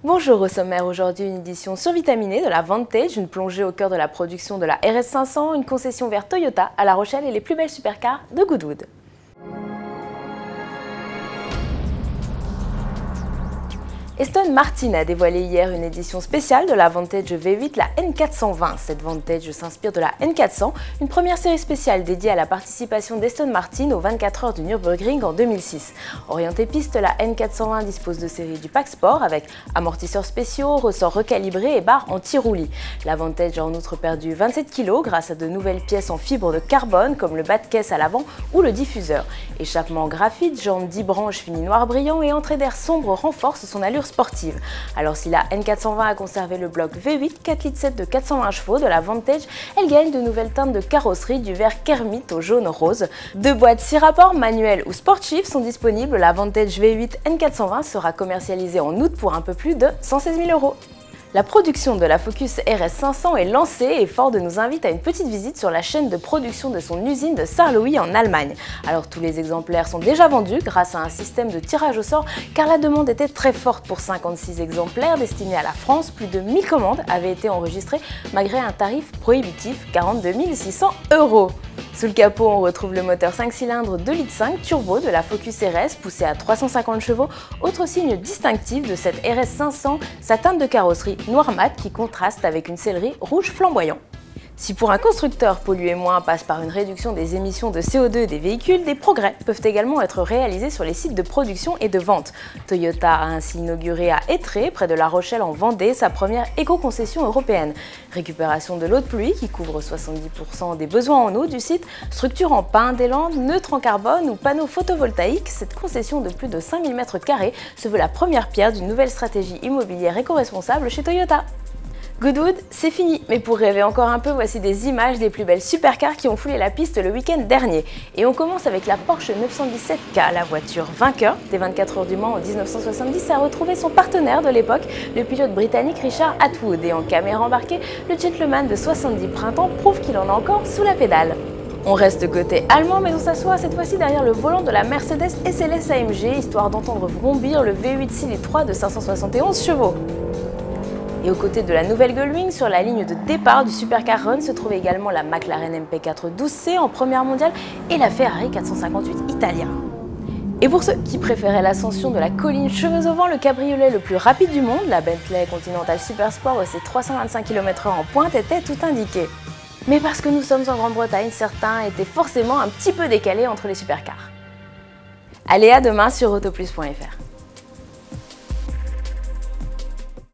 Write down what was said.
Bonjour, au sommaire aujourd'hui une édition survitaminée de la Vantage, une plongée au cœur de la production de la RS500, une concession vers Toyota à La Rochelle et les plus belles supercars de Goodwood. Aston Martin a dévoilé hier une édition spéciale de la Vantage V8, la N420. Cette Vantage s'inspire de la N400, une première série spéciale dédiée à la participation d'Aston Martin aux 24 heures du Nürburgring en 2006. Orientée piste, la N420 dispose de séries du pack sport avec amortisseurs spéciaux, ressorts recalibrés et barres anti-roulis. La Vantage a en outre perdu 27 kg grâce à de nouvelles pièces en fibre de carbone comme le bas de caisse à l'avant ou le diffuseur. Échappement graphite, jambes 10 branches finies noir brillant et entrée d'air sombre renforcent son allure sportive. Alors si la N420 a conservé le bloc V8 4,7 litres de 420 chevaux de la Vantage, elle gagne de nouvelles teintes de carrosserie du vert Kermit au jaune rose. Deux boîtes 6 rapports, manuelles ou sportives sont disponibles. La Vantage V8 N420 sera commercialisée en août pour un peu plus de 116 000 €. La production de la Focus RS500 est lancée et Ford nous invite à une petite visite sur la chaîne de production de son usine de Saarlouis en Allemagne. Alors tous les exemplaires sont déjà vendus grâce à un système de tirage au sort car la demande était très forte pour 56 exemplaires destinés à la France. Plus de 1000 commandes avaient été enregistrées malgré un tarif prohibitif, 42 600 €. Sous le capot, on retrouve le moteur 5 cylindres 2,5 litres turbo de la Focus RS poussé à 350 chevaux. Autre signe distinctif de cette RS500, sa teinte de carrosserie noir mat qui contraste avec une sellerie rouge flamboyant. Si pour un constructeur polluer moins passe par une réduction des émissions de CO2 des véhicules, des progrès peuvent également être réalisés sur les sites de production et de vente. Toyota a ainsi inauguré à Étré, près de La Rochelle en Vendée, sa première éco-concession européenne. Récupération de l'eau de pluie qui couvre 70% des besoins en eau du site, structure en pin des Landes, neutre en carbone ou panneaux photovoltaïques, cette concession de plus de 5000 m² se veut la première pierre d'une nouvelle stratégie immobilière éco-responsable chez Toyota. Goodwood, c'est fini, mais pour rêver encore un peu, voici des images des plus belles supercars qui ont foulé la piste le week-end dernier. Et on commence avec la Porsche 917K, la voiture vainqueur des 24 heures du Mans en 1970 a retrouvé son partenaire de l'époque, le pilote britannique Richard Attwood. Et en caméra embarquée, le gentleman de 70 printemps prouve qu'il en a encore sous la pédale. On reste côté allemand, mais on s'assoit cette fois-ci derrière le volant de la Mercedes SLS AMG, histoire d'entendre vrombir le V8 6,3 litres de 571 chevaux. Et aux côtés de la nouvelle Gullwing, sur la ligne de départ du Supercar Run se trouve également la McLaren MP4 12C en première mondiale et la Ferrari 458 Italia. Et pour ceux qui préféraient l'ascension de la colline cheveux au vent, le cabriolet le plus rapide du monde, la Bentley Continental Supersport et ses 325 km/h en pointe était tout indiqué. Mais parce que nous sommes en Grande-Bretagne, certains étaient forcément un petit peu décalés entre les supercars. Allez, à demain sur autoplus.fr.